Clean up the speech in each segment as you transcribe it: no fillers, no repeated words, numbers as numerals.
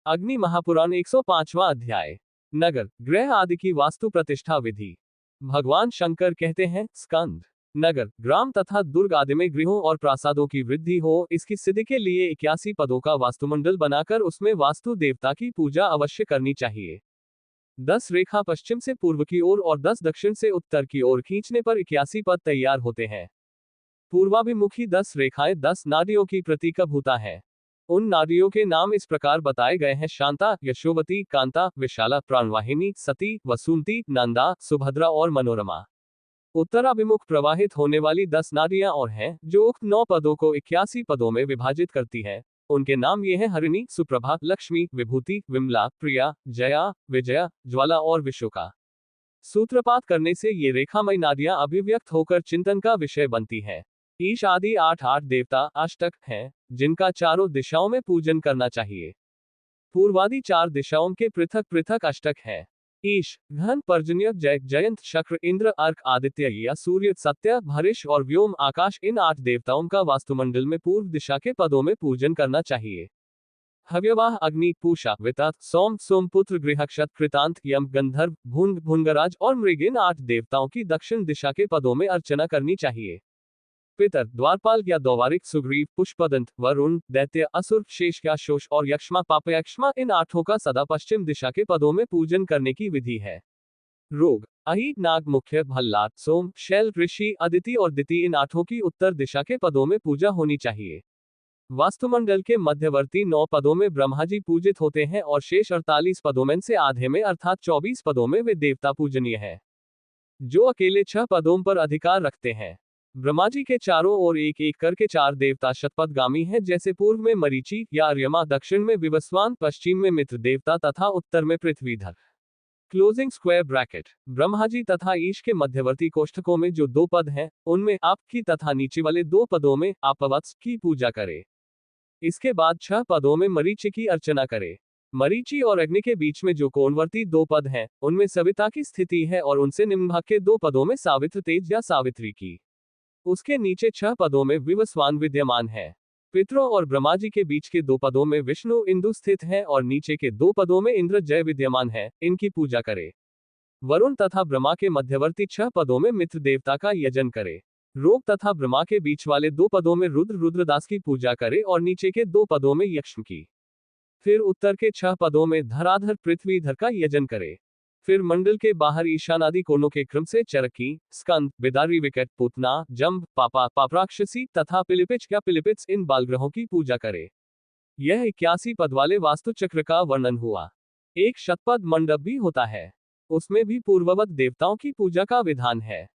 अग्नि महापुराण 105वां अध्याय। नगर ग्रह आदि की वास्तु प्रतिष्ठा विधि। भगवान शंकर कहते हैं, स्कंद, नगर, ग्राम तथा दुर्ग आदि में गृहों और प्रासादों की वृद्धि हो, इसकी सिद्धि के लिए 81 पदों का वास्तुमंडल बनाकर उसमें वास्तु देवता की पूजा अवश्य करनी चाहिए। 10 रेखा पश्चिम से पूर्व की ओर और 10 दक्षिण से उत्तर की ओर खींचने पर 81 पद तैयार होते हैं। पूर्वाभिमुखी 10 रेखाएं 10 नारियों की प्रतीकभूता हैं। उन नारियों के नाम इस प्रकार बताए गए हैं: शांता, यशोवती, कांता, विशाला, प्राणवाहिनी, सती, वसुंती, नंदा, सुभद्रा और मनोरमा। उत्तराभिमुख प्रवाहित होने वाली 10 नारियां और हैं, जो उक्त 9 पदों को 81 पदों में विभाजित करती हैं। उनके नाम ये हैं: हरिणी, सुप्रभा, लक्ष्मी, विभूति, विमला, प्रिया, जया, विजया, ज्वाला और विशोका। सूत्रपात करने से ये रेखामय नारियां अभिव्यक्त होकर चिंतन का विषय बनती हैं। ईश आदि 8 देवता अष्टक हैं, जिनका चारों दिशाओं में पूजन करना चाहिए। पूर्वादि 4 दिशाओं के पृथक पृथक अष्टक हैं। ईश, घन, पर्जन्य, जयंत, शक्र, इंद्र, अर्क, आदित्य या सूर्य, सत्य, भरिश और व्योम आकाश, इन 8 देवताओं का वास्तुमंडल में पूर्व दिशा के पदों में पूजन करना चाहिए। हव्यवाह, अग्नि, पूषा, वितात, सोम, सोमपुत्र, गृहक्षत, कृतांत, यम, गंधर्व, भुंग, भुंगराज और मृग, इन 8 देवताओं की दक्षिण दिशा के पदों में अर्चना करनी चाहिए। पितर, द्वारपाल या द्वारिक, सुग्रीव, पुष्पदंत, वरुण, दैत्य, असुर, शेषकाशोष और यक्ष्मा, पापयक्ष्मा, इन 8 का सदा पश्चिम दिशा के पदों में पूजन करने की विधि है। रोग, अहि, नाग, मुख्य, भल्लाद, सोम, शैल, ऋषि, अदिति और दिति, इन 8 की उत्तर दिशा के पदों में पूजा होनी चाहिए। वास्तुमंडल के मध्यवर्ती 9 पदों में ब्रह्मा जी पूजित होते हैं और शेष 48 पदों में से आधे में अर्थात 24 पदों में वे देवता पूजनीय हैं, जो अकेले 6 पदों पर अधिकार रखते हैं। ब्रह्मा जी के चारों ओर एक एक करके 4 देवता शतपथगामी हैं, जैसे पूर्व में मरीचि या अर्यमा, दक्षिण में विवस्वान, पश्चिम में मित्र देवता तथा उत्तर में पृथ्वीधर। Closing square bracket. Brahma ji तथा ईश के मध्यवर्ती कोष्ठकों में जो 2 पद हैं, उनमें आप की तथा नीचे वाले 2 पदों में आपवत्स की पूजा करे। इसके बाद 6 पदों में मरीचि की अर्चना करे। मरीचि और अग्नि के बीच में जो कोणवर्ती 2 पद हैं, उनमें सविता की स्थिति है और उनसे निम्न भाग के 2 पदों में सावित्र, तेज या सावित्री की। उसके नीचे 6 पदों में विवस्वान विद्यमान है। पितरों और ब्रह्मा जी के बीच के 2 पदों में विष्णु, इंदु स्थित है और नीचे के 2 पदों में इंद्र, जय विद्यमान है, इनकी पूजा करे। वरुण तथा ब्रह्मा के मध्यवर्ती 6 पदों में मित्र देवता का यजन करे। रोग तथा ब्रह्मा के बीच वाले 2 पदों में रुद्र, रुद्रदास की पूजा करे और नीचे के 2 पदों में यक्ष्म की। फिर उत्तर के 6 पदों में धराधर, पृथ्वीधर का यजन करे। फिर मंडल के बाहर ईशानादि कोनों के क्रम से चरकी, स्कंद, बिदारी, विकट, पूतना, जंभ, पापा, पापराक्षसी तथा पिलिपिच या पिलिपित्स, इन बालग्रहों की पूजा करे। यह 81 पद वाले वास्तु चक्र का वर्णन हुआ। एक शतपथ मंडप भी होता है, उसमें भी पूर्ववत देवताओं की पूजा का विधान है।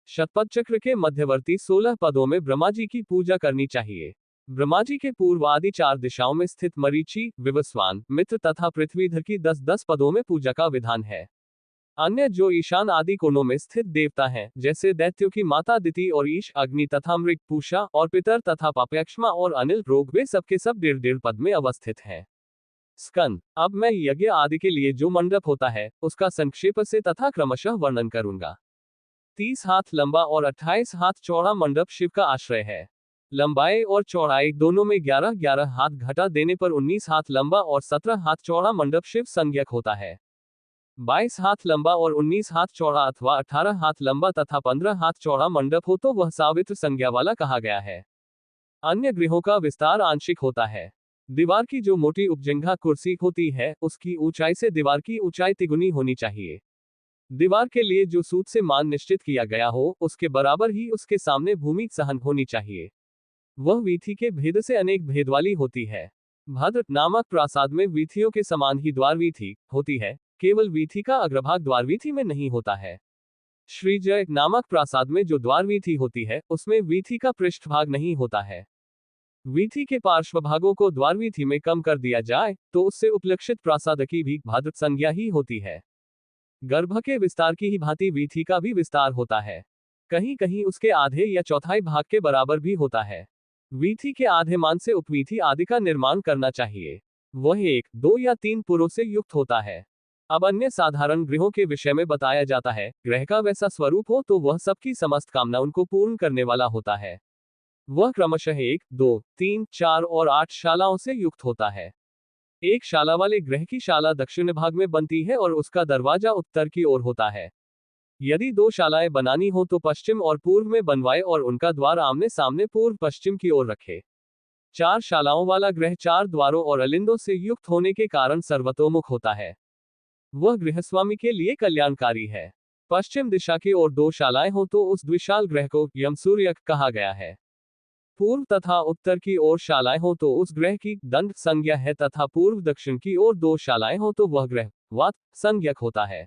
शतपथ चक्र के मध्यवर्ती 16 पदों में ब्रह्मा जी की पूजा करनी चाहिए। ब्रह्मा जी के पूर्व आदि 4 दिशाओं में स्थित मरीचि, विवस्वान, मित्र तथा पृथ्वीधर की 10-10 पदों में पूजा का विधान है। अन्य जो ईशान आदि कोनों में स्थित देवता हैं, जैसे दैत्यों की माता दिति और ईश, अग्नि तथा मृग, पूषा और पितर तथा पापयक्ष्मा और अनिल, रोग, वे सबके सब 1.5 पद में अवस्थित हैं। स्कंद। अब मैं यज्ञ आदि के लिए जो मंडप होता है, उसका संक्षेप से तथा क्रमशः वर्णन करूंगा। 30 हाथ लंबा और 28 हाथ चौड़ा मंडप शिव का आश्रय है। लंबाई और चौड़ाई दोनों में 11-11 हाथ घटा देने पर 19 हाथ लंबा और 17 हाथ चौड़ा मंडप शिव संज्ञक होता है। 22 हाथ लंबा और 19 हाथ चौड़ा अथवा 18 हाथ लंबा तथा 15 हाथ चौड़ा मंडप हो तो वह सावित्र संज्ञा वाला कहा गया है। अन्य गृहों का विस्तार आंशिक होता है। दीवार की जो मोटी उपजंघा कुर्सी होती है, उसकी ऊंचाई से दीवार की ऊंचाई तिगुनी होनी चाहिए। दीवार के लिए जो सूत से मान निश्चित किया गया हो, उसके बराबर ही उसके सामने भूमि सहन होनी चाहिए। वह वीथी के भेद से अनेक भेद वाली होती है। भद्र नामक प्रासाद में वीथियों के समान ही द्वार वीथी होती है, केवल वीथी का अग्रभाग द्वारवीथी में नहीं होता है। श्रीजय नामक प्रासाद में जो द्वारवीथी होती है, उसमें वीथी का पृष्ठभाग नहीं होता है। वीथी के पार्श्वभागों को द्वारवीथी में कम कर दिया जाए, तो उससे उपलक्षित प्रासाद की भी भद्र संज्ञा ही होती है। गर्भ के विस्तार की ही भांति वीथी का भी विस्तार होता है। कहीं कहीं उसके आधे या चौथाई भाग के बराबर भी होता है। वीथी के आधे मान से उपवीथी आदि का निर्माण करना चाहिए। वह 1, 2 या 3 पुरों से युक्त होता है। अब अन्य साधारण गृहों के विषय में बताया जाता है। ग्रह का वैसा स्वरूप हो तो वह सबकी समस्त कामना उनको पूर्ण करने वाला होता है। वह क्रमशः 1, 2, 3, 4 और 8 शालाओं से युक्त होता है। एक शाला वाले ग्रह की शाला दक्षिण भाग में बनती है और उसका दरवाजा उत्तर की ओर होता है। यदि दो शालाएं बनानी हो तो पश्चिम और पूर्व में बनवाए और उनका द्वार आमने सामने पूर्व पश्चिम की ओर रखे। चार शालाओं वाला ग्रह चार द्वारों और अलिंदों से युक्त होने के कारण सर्वतोमुख होता है। वह गृहस्वामी के लिए कल्याणकारी है। पश्चिम दिशा की ओर दो शालाएं हो तो उस द्विशाल ग्रह को यमसूर्य कहा गया है। पूर्व तथा उत्तर की ओर शालाएं हो तो उस ग्रह की दंड संज्ञा है तथा पूर्व दक्षिण की ओर दो शालाएं हो तो वह ग्रह वात संज्ञक होता है।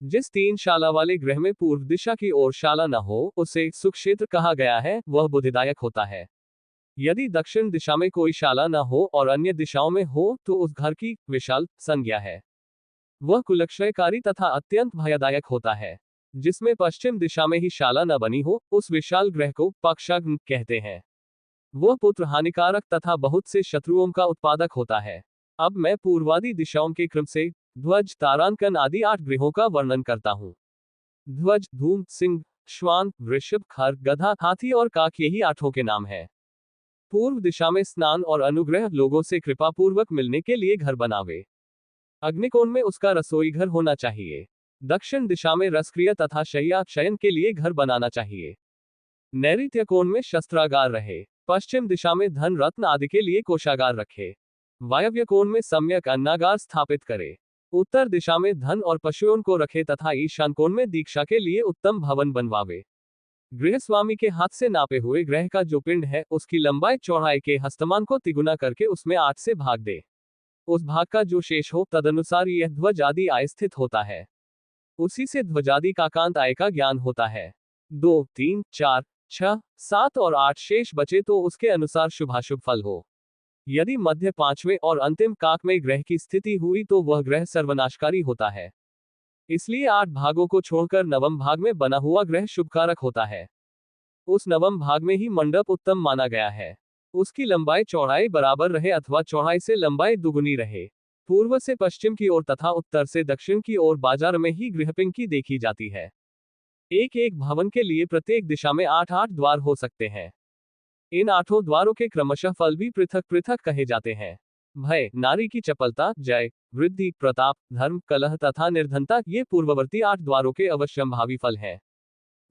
जिस तीन शाला वाले ग्रह में पूर्व दिशा की ओर शाला न हो उसे सुक्षेत्र कहा गया है, वह बुद्धिदायक होता है। यदि दक्षिण दिशा में कोई शाला न हो और अन्य दिशाओं में हो तो उस घर की विशाल संज्ञा है। वह कुलक्षयकारी तथा अत्यंत भयदायक होता है। जिसमें पश्चिम दिशा में ही शाला न बनी हो उस विशाल ग्रह को पक्षाग्न कहते हैं। वह पुत्र हानिकारक तथा बहुत से शत्रुओं का उत्पादक होता है। अब मैं पूर्वादि दिशाओं के क्रम से ध्वज तारांकन आदि 8 ग्रहों का वर्णन करता हूँ। ध्वज, धूम, सिंह, श्वान, वृषभ, खर, गधा, हाथी और काक यही 8 के नाम है। पूर्व दिशा में स्नान और अनुग्रह लोगों से कृपा पूर्वक मिलने के लिए घर बनावे। अग्निकोण में उसका रसोई घर होना चाहिए। दक्षिण दिशा में रसक्रिय तथा शय्या शयन के लिए घर बनाना चाहिए। नैऋत्य कोण में शस्त्रागार रहे। पश्चिम दिशा में धन रत्न आदि के लिए कोषागार रखे। वायव्य कोण में सम्यक अन्नागार स्थापित करे। उत्तर दिशा में धन और पशुओं को रखे तथा ईशान कोण में दीक्षा के लिए उत्तम भवन बनवावे। गृहस्वामी के हाथ से नापे हुए ग्रह का जो पिंड है उसकी लंबाई चौड़ाई के हस्तमान को तिगुना करके उसमें 8 से भाग दे। उस भाग का जो शेष हो तदनुसार यह ध्वज आदि आय स्थित होता है। उसी से ध्वजादि का कांत आय का ज्ञान होता है। 2, 3, 4, 6, 7 और 8 शेष बचे तो उसके अनुसार शुभाशुभ फल हो। यदि मध्य 5वें और अंतिम काक में ग्रह की स्थिति हुई तो वह ग्रह सर्वनाशकारी होता है। इसलिए 8 भागों को छोड़कर नवम भाग में बना हुआ ग्रह शुभकारक होता है। उस नवम भाग में ही मंडप उत्तम माना गया है। उसकी लंबाई चौड़ाई बराबर रहे अथवा चौड़ाई से लंबाई दुगुनी रहे। पूर्व से पश्चिम की ओर तथा उत्तर से दक्षिण की ओर बाजार में ही गृहपिंकी देखी जाती है। एक एक भवन के लिए प्रत्येक दिशा में 8-8 द्वार हो सकते हैं। इन 8 द्वारों के क्रमशः फल भी पृथक पृथक कहे जाते हैं। भय, नारी की चपलता, जय, वृद्धि, प्रताप, धर्म, कलह तथा निर्धनता ये पूर्ववर्ती 8 द्वारों के अवश्यंभावी फल हैं।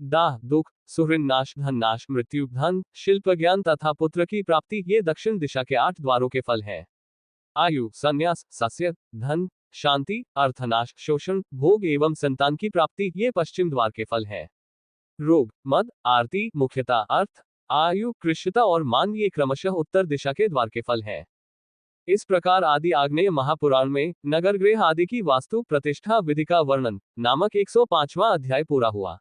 दाह, दुख, सुहृद नाश, धन नाश, मृत्यु, धन, शिल्प ज्ञान तथा पुत्र की प्राप्ति ये दक्षिण दिशा के 8 द्वारों के फल हैं। आयु, संन्यास, सस्य, धन, शांति, अर्थनाश, शोषण, भोग एवं संतान की प्राप्ति ये पश्चिम द्वार के फल हैं। रोग, मद, आरती, मुख्यता, अर्थ, आयु, कृष्यता और मान ये क्रमशः उत्तर दिशा के द्वार के फल हैं। इस प्रकार आदि आग्नेय महापुराण में नगर गृह आदि की वास्तु प्रतिष्ठा विधि का वर्णन नामक 105वां अध्याय पूरा हुआ।